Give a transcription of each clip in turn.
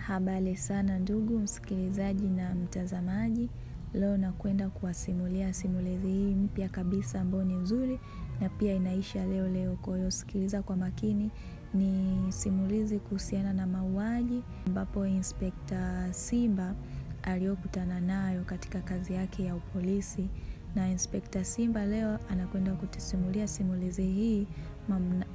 Habari sana ndugu msikilizaji na mtazamaji. Leo nakwenda kuwasimulia simulizi hii mpya kabisa ambayo ni nzuri na pia inaisha leo. Kwa hiyo sikiliza kwa makini. Ni simulizi kuhusiana na mauaji ambapo Inspekta Simba aliyokutana nayo katika kazi yake ya upolisi. Na Inspekta Simba leo anakwenda kutusimulia simulizi hii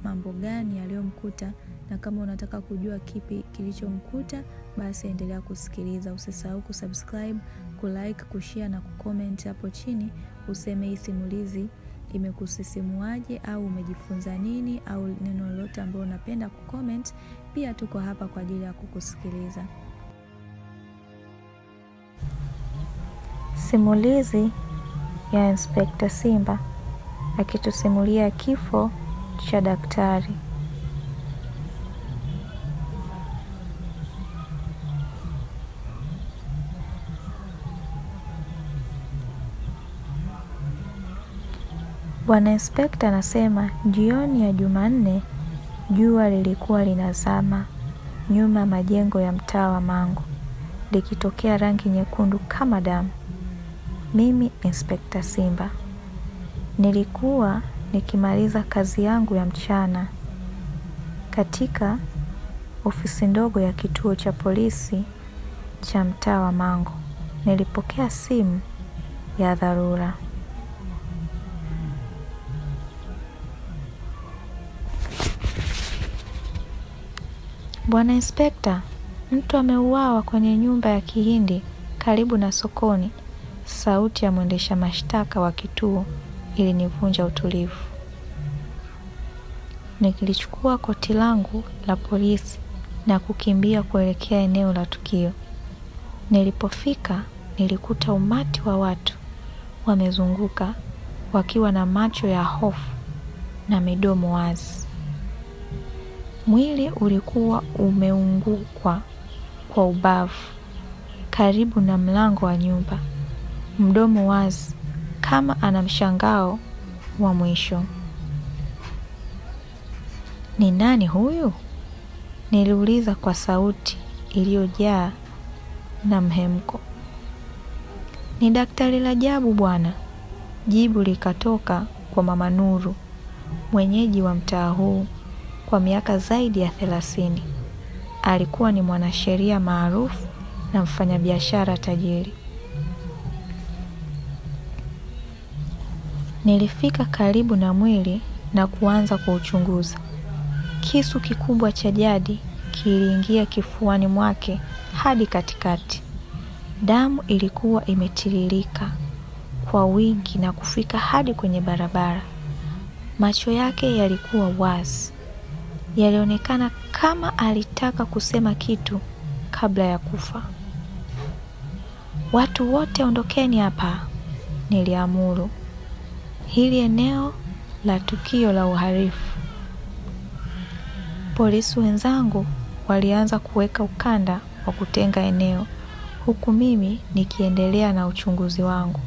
mambo gani yaliyomkuta, na kama unataka kujua kipi kilichomkuta basi endelea kusikiliza. Usisahau kusubscribe, kulike, kushare na kucomment hapo chini. Useme hii simulizi imekusisimuaje au umejifunza nini au neno lolote ambalo unapenda kucomment. Pia tuko hapa kwa ajili ya kukusikiliza. Simulizi ya Inspekta Simba akitusimulia kifo cha daktari. Bwana Inspekta anasema jioni ya Jumanne jua lilikuwa linazama nyuma majengo ya mtaa wa Mangu, likitokea rangi nyekundu kama damu. Mimi Inspekta Simba nilikuwa nikimaliza kazi yangu ya mchana katika ofisi ndogo ya kituo cha polisi cha mtaa wa Mangu. Nilipokea simu ya dharura. Bwana Inspekta, mtu ameuawa kwenye nyumba ya Kihindi karibu na sokoni. Sauti ya mwendesha mashtaka wa kituo ilinivunja utulivu. Nikilichukua koti langu la polisi na kukimbia kuelekea eneo la tukio. Nilipofika nilikuta umati wa watu wamezunguka wakiwa na macho ya hofu na midomo wazi. Mwili ulikuwa umeungukwa kwa ubavu karibu na mlango wa nyumba, mdomo wazi kama ana mshangao wa mwisho. Ni nani huyu? Niliuliza kwa sauti iliyojaa na mhemko. Ni Daktari Rajabu bwana, jibu likatoka kwa Mama Nuru, mwenyeji wa mtaa huu kwa miaka zaidi ya 30. Alikuwa ni mwanasheria maarufu na mfanyabiashara tajiri. Nilifika karibu na mwili na kuanza kuuchunguza. Kisu kikubwa cha jadi kiliingia kifuani mwake hadi katikati. Damu ilikuwa imetiririka kwa wingi na kufika hadi kwenye barabara. Macho yake yalikuwa wazi. Yalionekana kama alitaka kusema kitu kabla ya kufa. Watu wote ondokeni hapa, niliamuru. Hili eneo la tukio la uhalifu. Polisi wenzangu walianza kuweka ukanda wa kutenga eneo, huku mimi nikiendelea na uchunguzi wangu.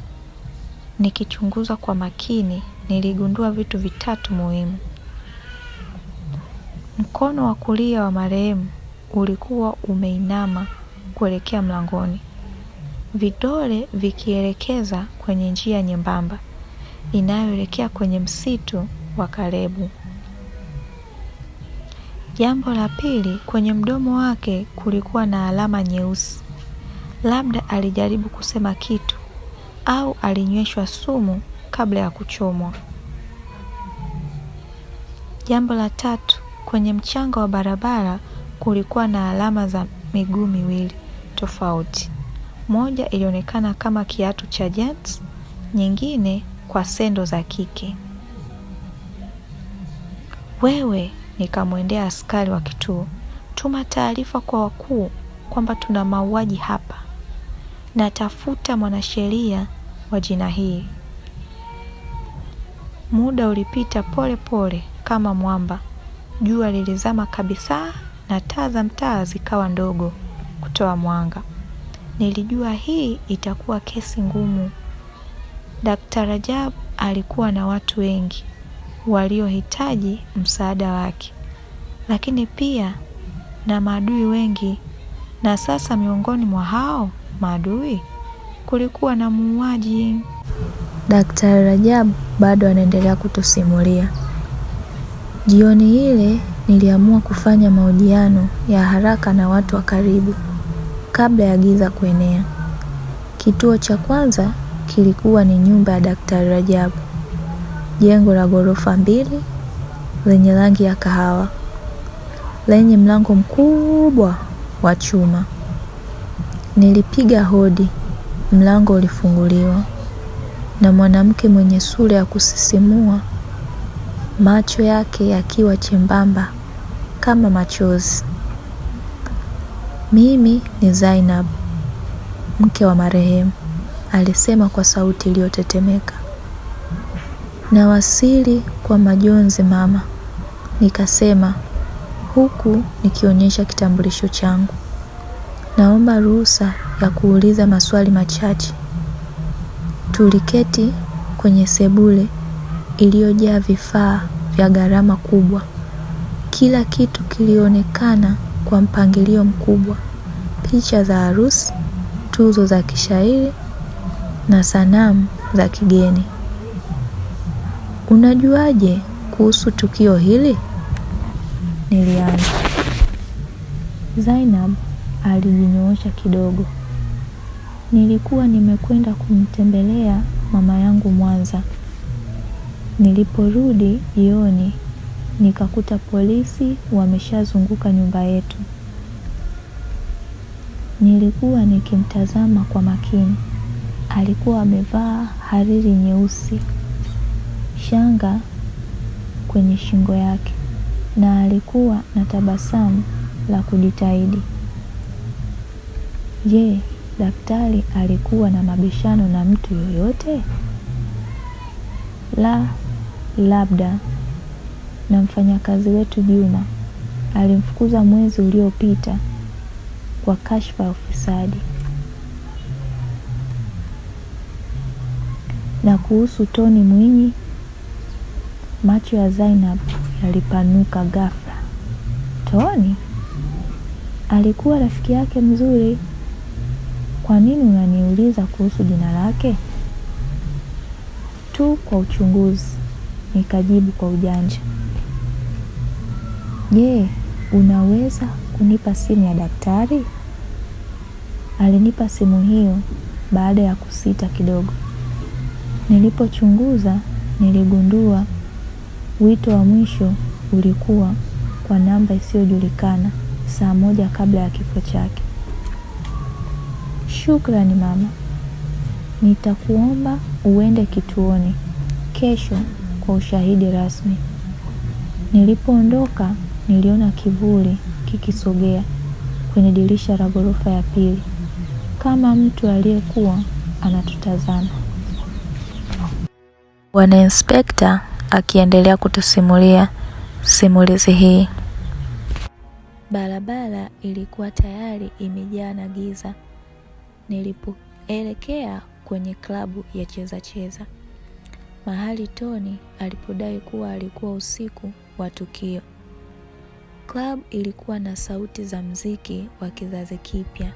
Nikichunguza kwa makini, niligundua vitu vitatu muhimu. Mkono wa kulia wa marehemu ulikuwa umeinama kuelekea mlangoni, vidole vikielekeza kwenye njia nyembamba inayoelekea kwenye msitu wa karibu. Jambo la pili, kwenye mdomo wake kulikuwa na alama nyeusi. Labda alijaribu kusema kitu au alinyweshwa sumu kabla ya kuchomwa. Jambo la tatu, kwenye mchanga wa barabara kulikuwa na alama za miguu miwili tofauti. Moja ilionekana kama kiatu cha gents, nyingine kwa sendo za kike. Wewe, nikamwendea askari wa kituo, tuma taarifa kwa wakuu kwamba tuna mauaji hapa. Natafuta mwanasheria wa jina hili. Muda ulipita pole pole kama mwamba. Jua lilizama kabisa na taa za mtaa zikawa ndogo kutoa mwanga. Nilijua hii itakuwa kesi ngumu. Daktari Rajabu alikuwa na watu wengi waliohitaji msaada wake, lakini pia na maadui wengi na sasa miongoni mwa hao maadui kulikuwa na muuaji. Daktari Rajab bado anaendelea kutusimulia. Jioni ile niliamua kufanya mahojiano ya haraka na watu wa karibu kabla ya giza kuenea. Kituo cha kwanza kilikuwa ni nyumba ya Daktari Rajab, jengo la ghorofa 2 lenye rangi ya kahawa, lenye mlango mkubwa wa chuma. Nilipiga hodi, mlango ulifunguliwa na mwanamke mwenye sura ya kusisimua, macho yake yakiwa chembamba kama machozi. "Mimi ni Zainab, mke wa marehemu," alisema kwa sauti iliyotetemeka. "Nawasili kwa majonzi mama," nikasema huku nikionyesha kitambulisho changu. "Naomba ruhusa ya kuuliza maswali machache." Tuliketi kwenye sebule iliyojaa vifaa vya gharama kubwa. Kila kitu kilionekana kwa mpangilio mkubwa: picha za harusi, tuzo za kishairi na sanamu za kigeni. "Unajuaje kuhusu tukio hili?" nilianza. Zainab alijinyoosha kidogo. "Nilikuwa nimekwenda kumtembelea mama yangu Mwanza. Niliporudi jioni nikakuta polisi wameshazunguka nyumba yetu. Nilikuwa nikimtazama kwa makini. Alikuwa amevaa hariri nyeusi, shanga kwenye shingo yake, na alikuwa na tabasamu la kujitahidi. Je, daktari alikuwa na mabishano na mtu yoyote? Labda na mfanyakazi wetu Juma. Alimfukuza mwezi uliopita kwa kashfa ya ufisadi. Na kuhusu Toni Mwinyi?" Macho ya Zainab yalipanuka ghafla. "Toni? Alikuwa rafiki yake mzuri. Kwa nini unaniuliza kuhusu jina lake?" "Tu kwa uchunguzi," nikajibu kwa ujanja. "Je, unaweza kunipa simu ya daktari?" Alinipa simu hiyo baada ya kusita kidogo. Nilipochunguza niligundua wito wa mwisho ulikuwa kwa namba isiyojulikana saa 1 kabla ya kifo chake. "Shukrani mama. Nitakuomba uende kituoni kesho kwa ushahidi rasmi." Nilipoondoka niliona kivuli kikisogea kwenye dirisha la ghorofa ya 2 kama mtu aliyekuwa anatutazama. Bwana Inspekta akiendelea kutusimulia simulizi hii. Barabara ilikuwa tayari imejaa na giza nilipoelekea kwenye klabu ya cheza mahali Toni alipodai kuwa alikuwa usiku wa tukio. Klabu ilikuwa na sauti za mziki wa kizazi kipya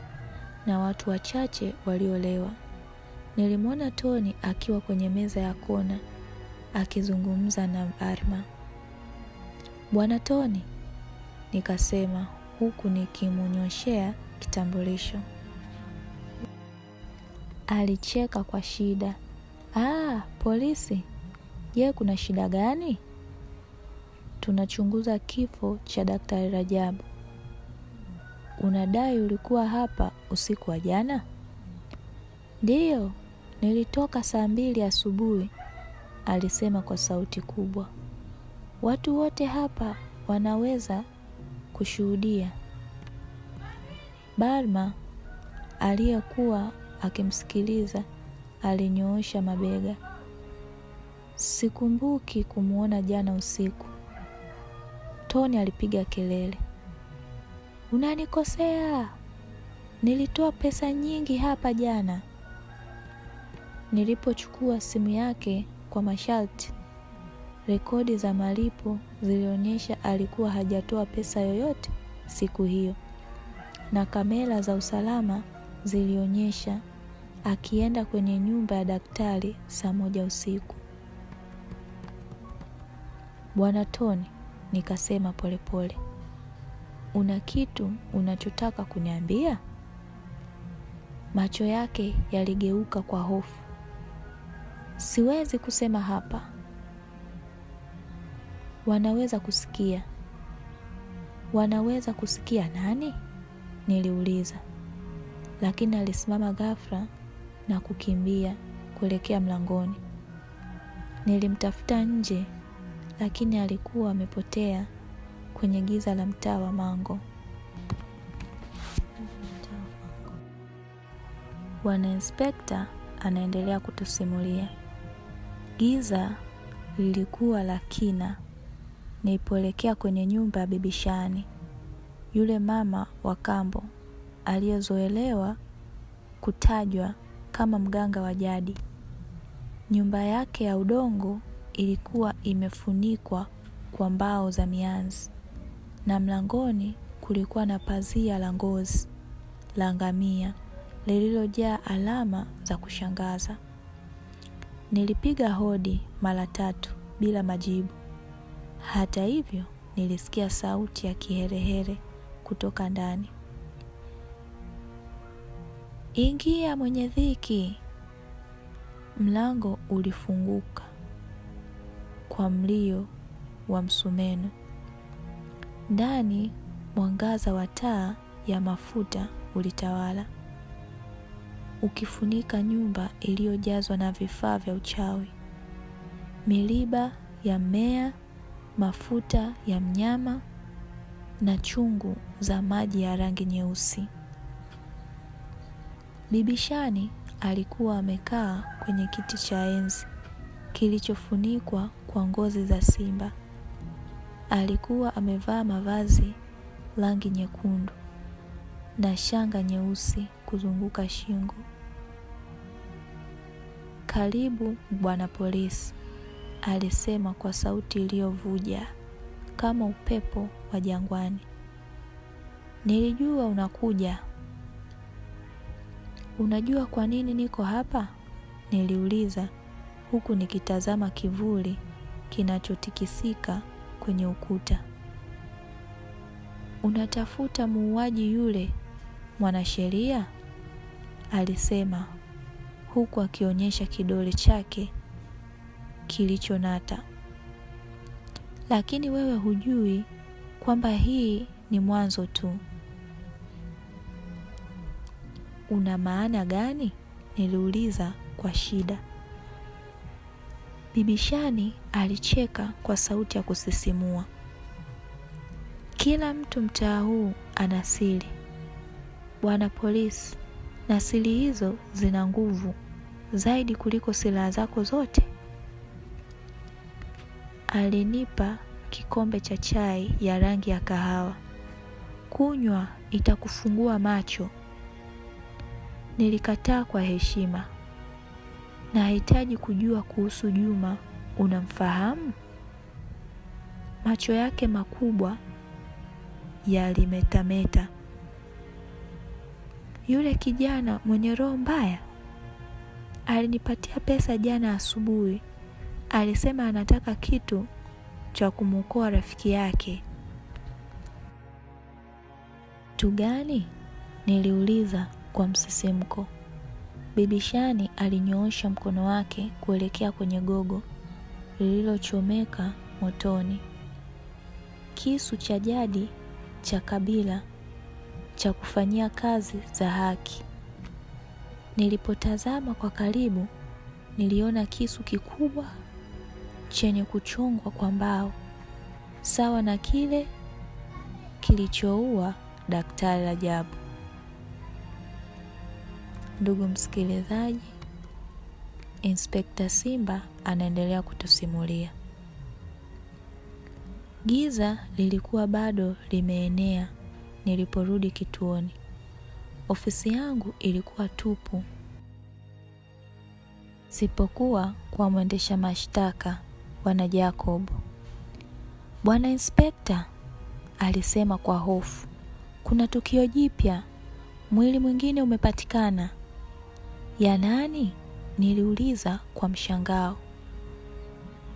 na watu wachache waliolewa. Nilimwona Toni akiwa kwenye meza ya kona akizungumza na Arma. "Bwana Toni," nikasema huku nikimunyoshea kitambulisho. Alicheka kwa shida. Polisi. Je, kuna shida gani?" "Tunachunguza kifo cha Daktari Rajab." "Unadai ulikuwa hapa usiku wa jana?" "Ndiyo, nilitoka saa 2 asubuhi," alisema kwa sauti kubwa. "Watu wote hapa wanaweza kushuhudia." Barma aliyekuwa akimsikiliza alinyoosha mabega. "Sikumbuki kumuona jana usiku." Toni alipiga kelele. "Unanikosea. Nilitoa pesa nyingi hapa jana." Nilipochukua simu yake kwa masharti, rekodi za malipo zilionyesha alikuwa hajatoa pesa yoyote siku hiyo. na kamera za usalama zilionyesha akienda kwenye nyumba ya daktari saa 1 usiku. Bwana Tony, nikasema polepole, una kitu unachotaka kuniambia? Macho yake yaligeuka kwa hofu. Siwezi kusema hapa. Wanaweza kusikia. Wanaweza kusikia nani? Niliuliza. Lakini alisimama ghafla na kukimbia kuelekea mlangoni. Nilimtafuta nje, lakini alikuwa amepotea kwenye giza la mtaa wa Mango. Bwana Inspekta anaendelea kutusimulia. Giza lilikuwa la kina nilipoelekea kwenye nyumba ya Bibi Shani, yule mama wa kambo aliyezoelewa kutajwa kama mganga wa jadi. Nyumba yake ya udongo ilikuwa imefunikwa kwa mbao za mianzi, na mlangoni kulikuwa na pazia la ngozi la ngamia lililojaa alama za kushangaza. Nilipiga hodi mara 3 bila majibu. Hata hivyo, nilisikia sauti ya kiherehere kutoka ndani. Ingia mwenye dhiki. Mlango ulifunguka kwa mlio wa msumeno. Ndani mwangaza wa taa ya mafuta ulitawala, ukifunika nyumba iliyojazwa na vifaa vya uchawi, miliba ya mmea, mafuta ya mnyama na chungu za maji ya rangi nyeusi. Bibi Shani alikuwa amekaa kwenye kiti cha enzi kilichofunikwa kwa ngozi za simba. Alikuwa amevaa mavazi rangi nyekundu na shanga nyeusi kuzunguka shingo. Karibu Bwana Polisi, alisema kwa sauti iliyovuja kama upepo wa jangwani. Nilijua unakuja. Unajua kwa nini niko hapa? Niliuliza huku nikitazama kivuli kinachotikisika kwenye ukuta. Unatafuta muuaji yule mwanasheria? Alisema huku akionyesha kidole chake kilichonata. Lakini wewe hujui kwamba hii ni mwanzo tu. Una maana gani? Niliuliza kwa shida. Bibi Shani alicheka kwa sauti ya kusisimua. Kila mtu mtaa huu ana siri, Bwana Polisi, na siri hizo zina nguvu zaidi kuliko silaha zako zote. Alinipa kikombe cha chai ya rangi ya kahawa. Kunywa itakufungua macho. Nilikataa kwa heshima. Nahitaji kujua kuhusu Juma. Unamfahamu? Macho yake makubwa yalimetameta. Yule kijana mwenye roho mbaya alinipatia pesa jana asubuhi. Alisema anataka kitu cha kumwokoa rafiki yake. Kitu gani? Niliuliza kwa msisimko. Bibi Shani alinyoosha mkono wake kuelekea kwenye gogo lililochomeka motoni. Kisu cha jadi cha kabila cha kufanyia kazi za haki. Nilipotazama kwa karibu, niliona kisu kikubwa chenye kuchongwa kwa mbao, sawa na kile kilichoua Daktari Rajabu. Ndugu msikilizaji, Inspekta Simba anaendelea kutusimulia. Giza lilikuwa bado limeenea niliporudi kituoni. Ofisi yangu ilikuwa tupu, sipokuwa kwa mwendesha mashtaka Bwana Jacob. Bwana Inspekta, alisema kwa hofu, kuna tukio jipya, mwili mwingine umepatikana. Ya nani? Niliuliza kwa mshangao.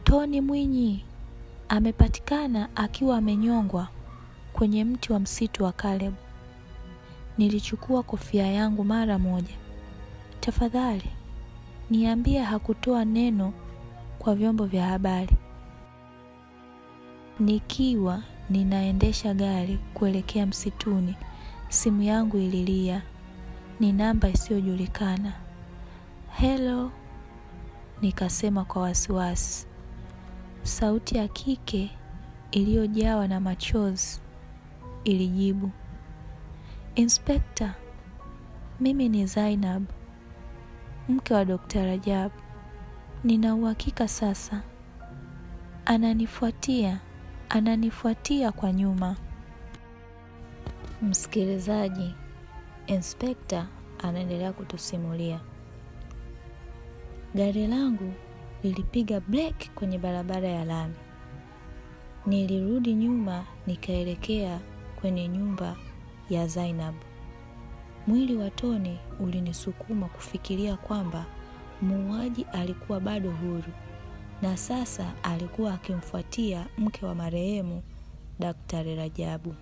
Tony Mwinyi amepatikana akiwa amenyongwa kwenye mti wa msitu wa Caleb. Nilichukua kofia yangu mara moja. Tafadhali, niambie hakutoa neno kwa vyombo vya habari. Nikiwa ninaendesha gari kuelekea msituni, simu yangu ililia. Ni namba isiyojulikana. Hello, nikasema kwa wasiwasi. Sauti ya kike iliyojawa na machozi ilijibu. Inspector, mimi ni Zainab, mke wa Dr. Rajab. Nina uhakika sasa. Ananifuatia kwa nyuma. Msikilizaji, Inspector anaendelea kutusimulia. Gari langu lilipiga breki kwenye barabara ya lami. Nilirudi nyuma nikaelekea kwenye nyumba ya Zainab. Mwili wa Tony ulinisukuma kufikiria kwamba muuaji alikuwa bado huru na sasa alikuwa akimfuatia mke wa marehemu Daktari Rajabu.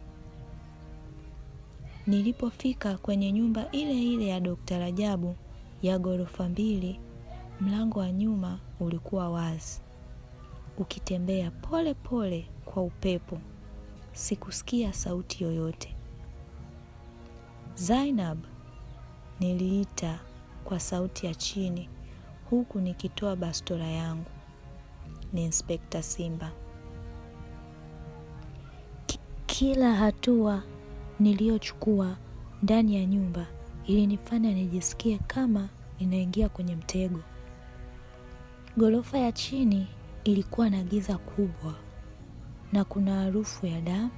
Nilipofika kwenye nyumba ile ile ya Dr. Rajabu ya ghorofa 2, mlango wa nyuma ulikuwa wazi, ukitembea pole pole kwa upepo. Sikusikia sauti yoyote. Zainab, niliita kwa sauti ya chini huku nikitoa bastola yangu. Ni Inspector Simba. Kila hatua niliyochukua ndani ya nyumba ilinifanya nijisikie kama ninaingia kwenye mtego. Ghorofa ya chini ilikuwa na giza kubwa na kuna harufu ya damu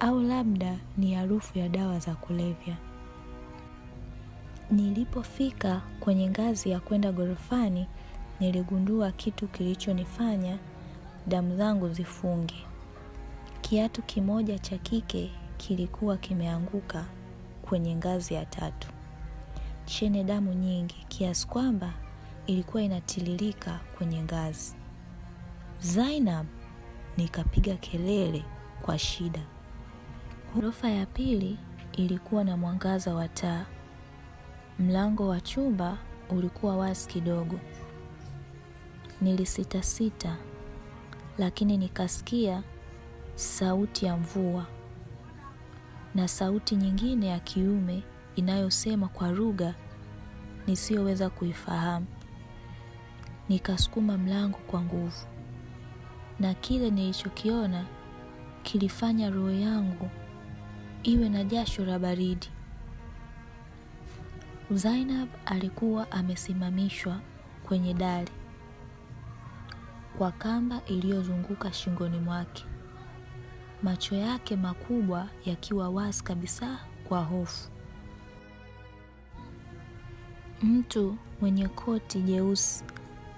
au labda ni harufu ya dawa za kulevya. Nilipofika kwenye ngazi ya kwenda ghorofani, niligundua kitu kilichonifanya damu zangu zifunge. Kiatu kimoja cha kike kilikuwa kimeanguka kwenye ngazi ya 3, chenye damu nyingi kiasi kwamba ilikuwa inatiririka kwenye ngazi. Zainab, nikapiga kelele kwa shida. Ghorofa ya pili ilikuwa na mwangaza wa taa. Mlango wa chumba ulikuwa wazi kidogo. Nilisita, lakini nikasikia sauti ya mvua na sauti nyingine ya kiume inayosema kwa lugha nisiyoweza kuifahamu. Nikasukuma mlango kwa nguvu, na kile nilichokiona kilifanya roho yangu iwe na jasho la baridi. Zainab alikuwa amesimamishwa kwenye dari kwa kamba iliyozunguka shingoni mwake, macho yake makubwa yakiwa wazi kabisa kwa hofu. Mtu mwenye koti jeusi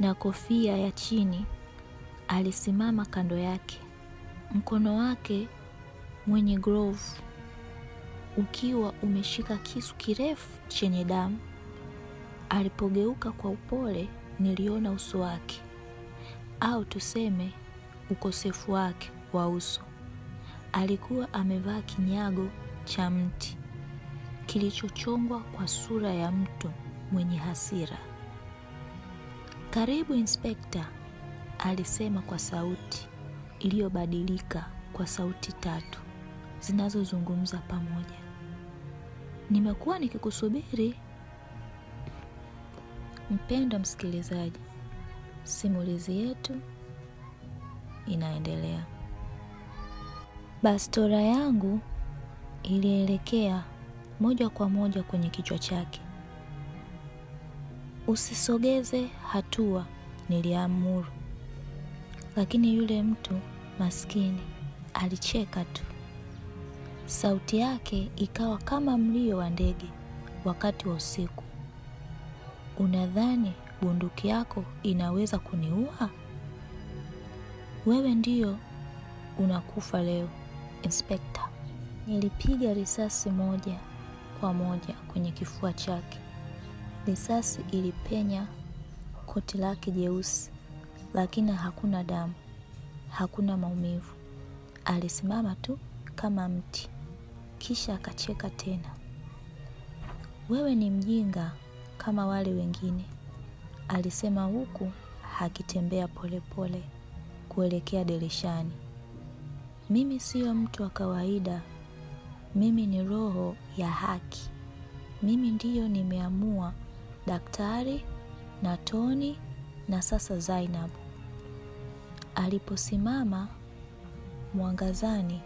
na kofia ya chini alisimama kando yake, mkono wake mwenye glovu ukiwa umeshika kisu kirefu chenye damu. Alipogeuka kwa upole, niliona uso wake, au tuseme ukosefu wake wa uso. Alikuwa amevaa kinyago cha mti kilichochongwa kwa sura ya mtu mwenye hasira. Karibu Inspekta, alisema kwa sauti iliyobadilika kwa sauti 3 zinazozungumza pamoja. Nimekuwa nikikusubiri. Mpendwa msikilizaji, simulizi yetu inaendelea. Bastola yangu ilielekea moja kwa moja kwenye kichwa chake. Usisogeze hatua, niliamuru. Lakini yule mtu maskini alicheka tu. Sauti yake ikawa kama mlio wa ndege wakati wa usiku. Unadhani bunduki yako inaweza kuniua? Wewe ndio unakufa leo, Inspekta. Nilipiga risasi moja kwa moja kwenye kifua chake. Risasi ilipenya koti lake jeusi, lakini hakuna damu, hakuna maumivu. Alisimama tu kama mti, kisha akacheka tena. Wewe ni mjinga kama wale wengine, alisema huku akitembea polepole kuelekea dirishani. Mimi sio mtu wa kawaida. Mimi ni roho ya haki. Mimi ndiyo nimeamua Daktari na Toni na sasa Zainab. Aliposimama mwangazani,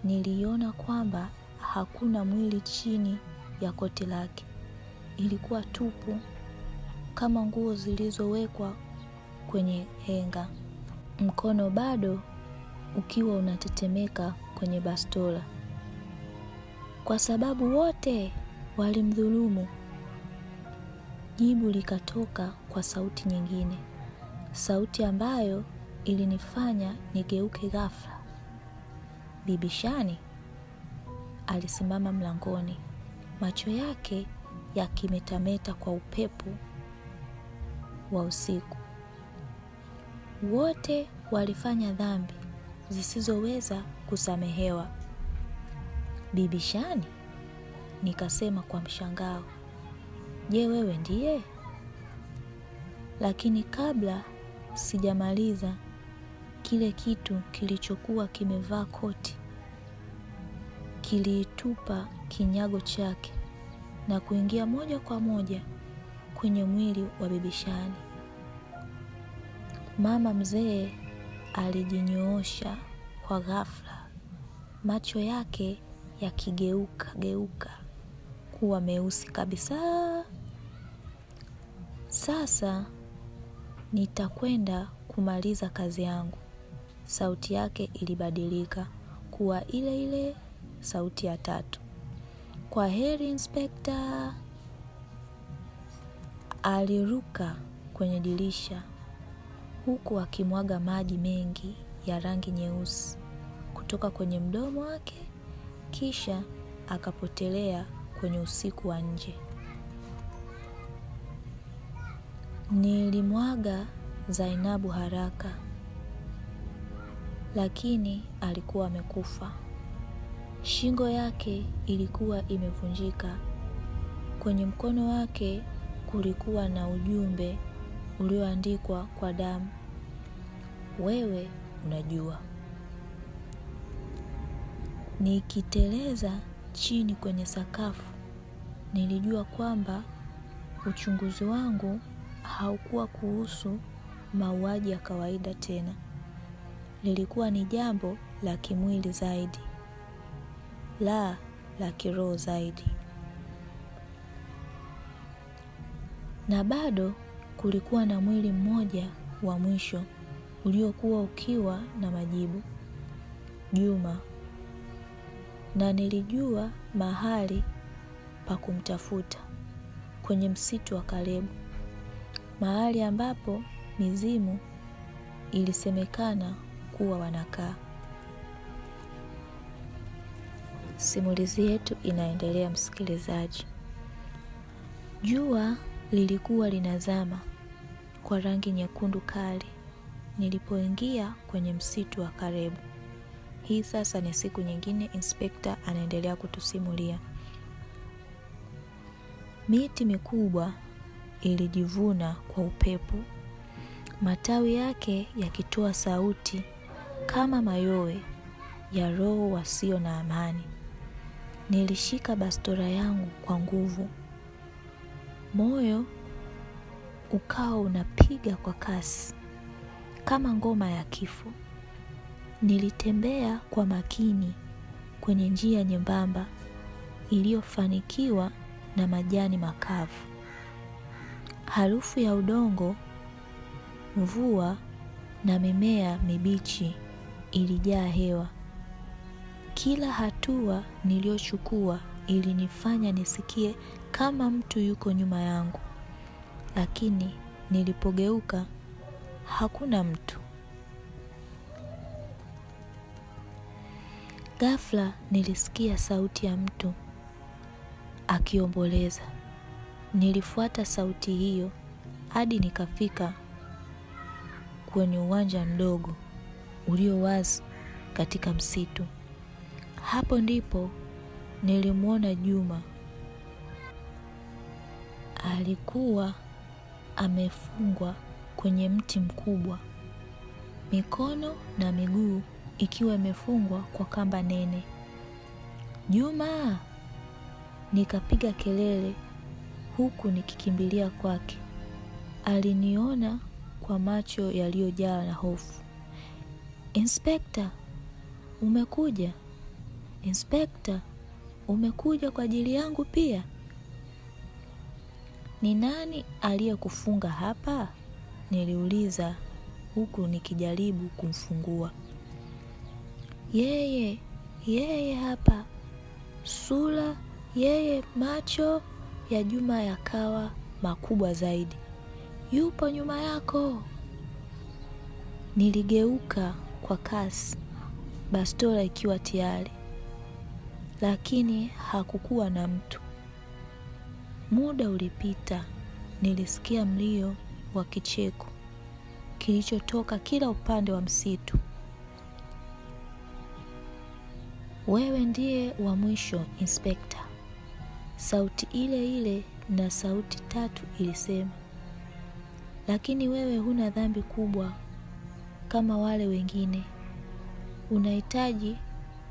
niliona kwamba hakuna mwili chini ya koti lake. Ilikuwa tupu kama nguo zilizowekwa kwenye henga. Mkono bado ukiwa unatetemeka kwenye bastola. Kwa sababu wote walimdhulumu. Jibu likatoka kwa sauti nyingine. Sauti ambayo ilinifanya nigeuke ghafla. Bibi Shani alisimama mlangoni, macho yake yakimetameta kwa upepo wa usiku. Wote walifanya dhambi zisizoweza kusamehewa. Bibi Shani? Nikasema kwa mshangao. Je, wewe ndiye? Lakini kabla sijamaliza, kile kitu kilichokuwa kimevaa koti kilitupa kinyago chake na kuingia moja kwa moja kwenye mwili wa Bibi Shani. Mama mzee alijinyoosha kwa ghafla, macho yake yakigeuka kuwa meusi kabisa. Sasa nitakwenda kumaliza kazi yangu. Sauti yake ilibadilika kuwa ile ile sauti ya tatu. Kwa heri Inspekta. Aliruka kwenye dirisha huku akimwaga maji mengi ya rangi nyeusi kutoka kwenye mdomo wake, kisha akapotelea kwenye usiku wa nje. Nilimwaga Zainabu haraka, lakini alikuwa amekufa. Shingo yake ilikuwa imevunjika. Kwenye mkono wake kulikuwa na ujumbe ulioandikwa kwa damu. Wewe unajua. Nikiteleza chini kwenye sakafu, nilijua kwamba uchunguzi wangu haukuwa kuhusu mauaji ya kawaida tena. Lilikuwa ni jambo la kimwili zaidi, la kiroho zaidi. Na bado kulikuwa na mwili mmoja wa mwisho uliokuwa ukiwa na majibu. Juma. Na nilijua mahali pa kumtafuta, kwenye msitu wa Kalebu, mahali ambapo mizimu ilisemekana kuwa wanakaa. Simulizi yetu inaendelea, msikilizaji. Jua lilikuwa linazama kwa rangi nyekundu kali nilipoingia kwenye msitu wa Kalebu. Hii sasa ni siku nyingine Inspekta anaendelea kutusimulia. Miti mikubwa ilijivuna kwa upepo, matawi yake yakitoa sauti kama mayowe ya roho wasio na amani. Nilishika bastola yangu kwa nguvu. Moyo ukawa unapiga kwa kasi kama ngoma ya kifo. Nilitembea kwa makini kwenye njia nyembamba iliyofanikiwa na majani makavu. Harufu ya udongo, mvua na mimea mibichi ilijaa hewa. Kila hatua niliyochukua ilinifanya nisikie kama mtu yuko nyuma yangu. Lakini nilipogeuka hakuna mtu. Ghafla nilisikia sauti ya mtu akiomboleza. Nilifuata sauti hiyo hadi nikafika kwenye uwanja mdogo ulio wazi katika msitu. Hapo ndipo nilimwona Juma. Alikuwa amefungwa kwenye mti mkubwa, mikono na miguu ikiwa imefungwa kwa kamba nene. Juma! Nikapiga kelele huku nikikimbilia kwake. Aliniona kwa macho yaliyojaa na hofu. Inspekta, umekuja? Inspekta, umekuja kwa ajili yangu pia? Ni nani aliyekufunga hapa? Niliuliza huku nikijaribu kumfungua. Yeye hapa. Sura, macho ya Juma yakawa makubwa zaidi. Yupo nyuma yako. Niligeuka kwa kasi, bastola ikiwa tayari, lakini hakukuwa na mtu. Muda ulipita, nilisikia mlio wa kicheko kilichotoka kila upande wa msitu. Wewe ndiye wa mwisho, Inspekta. Sauti ile ile na sauti tatu ilisema. Lakini wewe huna dhambi kubwa kama wale wengine. Unahitaji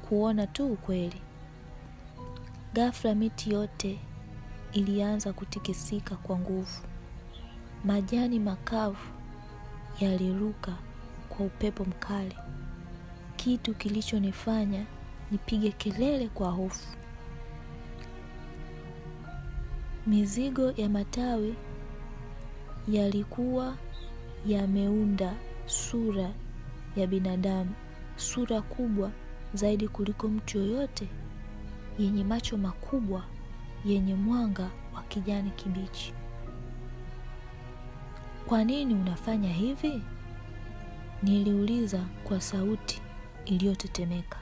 kuona tu ukweli. Ghafla miti yote ilianza kutikisika kwa nguvu. Majani makavu yaliruka kwa upepo mkali, kitu kilichonifanya nipige kelele kwa hofu. Mizigo ya matawi yalikuwa yameunda sura ya binadamu, sura kubwa zaidi kuliko mtu yoyote, yenye macho makubwa yenye mwanga wa kijani kibichi. Kwa nini unafanya hivi? Niliuliza kwa sauti iliyotetemeka.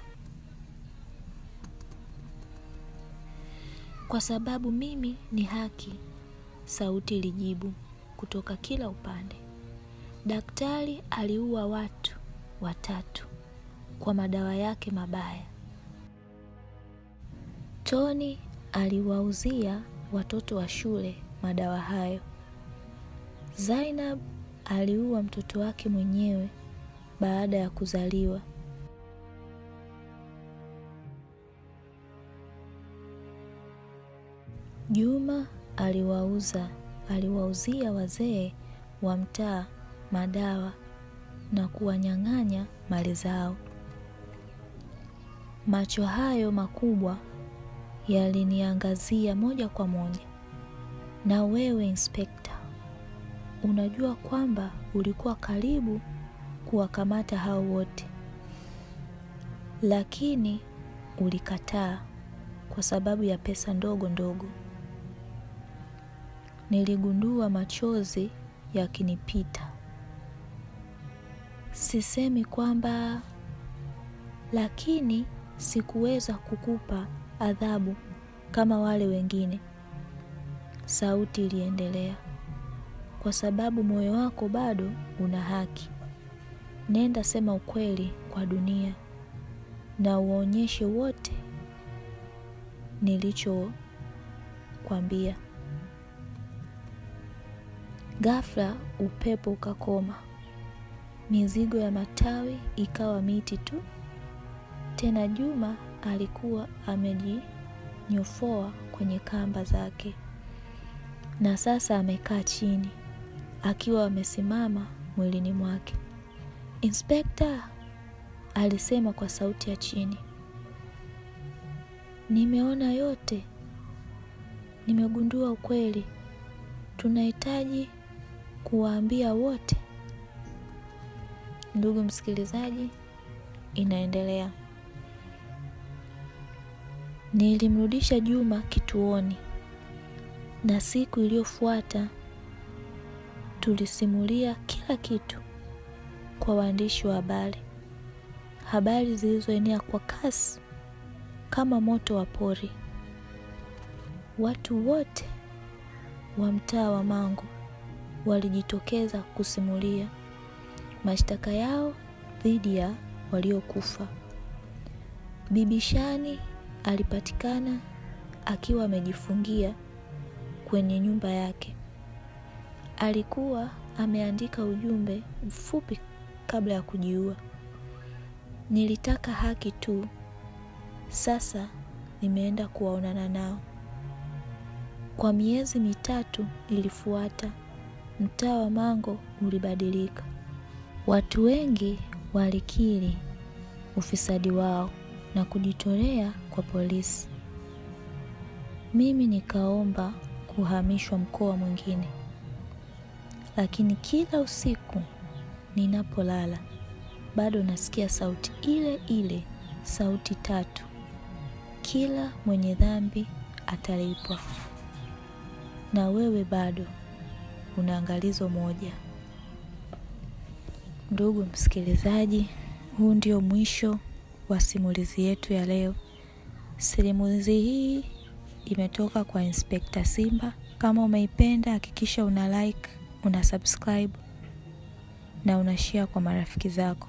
Kwa sababu mimi ni haki, sauti ilijibu kutoka kila upande. Daktari aliua watu 3 kwa madawa yake mabaya. Tony aliwauzia watoto wa shule madawa hayo. Zainab aliua mtoto wake mwenyewe baada ya kuzaliwa. Juma aliwauzia wazee wa mtaa madawa na kuwanyang'anya mali zao. Macho hayo makubwa yaliniangazia moja kwa moja. Na wewe Inspekta, unajua kwamba ulikuwa karibu kuwakamata hao wote, lakini ulikataa kwa sababu ya pesa ndogo ndogo. Niligundua machozi yakinipita. Sisemi kwamba, lakini sikuweza kukupa adhabu kama wale wengine. Sauti iliendelea. Kwa sababu moyo wako bado una haki. Nenda sema ukweli kwa dunia na uonyeshe wote nilichokwambia. Ghafla upepo ukakoma. Mizigo ya matawi ikawa miti tu. Tena Juma alikuwa amejinyofoa kwenye kamba zake. Na sasa amekaa chini, akiwa amesimama mwilini mwake. Inspekta, alisema kwa sauti ya chini. Nimeona yote. Nimegundua ukweli. Tunahitaji kuwaambia wote. Ndugu msikilizaji, inaendelea. Nilimrudisha Juma kituoni, na siku iliyofuata tulisimulia kila kitu kwa waandishi wa habari. Habari zilizoenea kwa kasi kama moto wa pori. Watu wote wa mtaa wa Mango walijitokeza kusimulia mashtaka yao dhidi ya waliokufa. Bibi Shani alipatikana akiwa amejifungia kwenye nyumba yake. Alikuwa ameandika ujumbe mfupi kabla ya kujiua: nilitaka haki tu, sasa nimeenda kuwaonana nao. Kwa miezi 3 ilifuata, mtaa wa Mango ulibadilika. Watu wengi walikiri ufisadi wao na kujitolea kwa polisi. Mimi nikaomba kuhamishwa mkoa mwingine, lakini kila usiku ninapolala bado nasikia sauti ile ile, sauti 3: kila mwenye dhambi atalipwa. Na wewe bado una angalizo moja. Ndugu msikilizaji, huu ndio mwisho wa simulizi yetu ya leo. Simulizi hii imetoka kwa Inspector Simba. Kama umeipenda, hakikisha una like, una subscribe na una share kwa marafiki zako.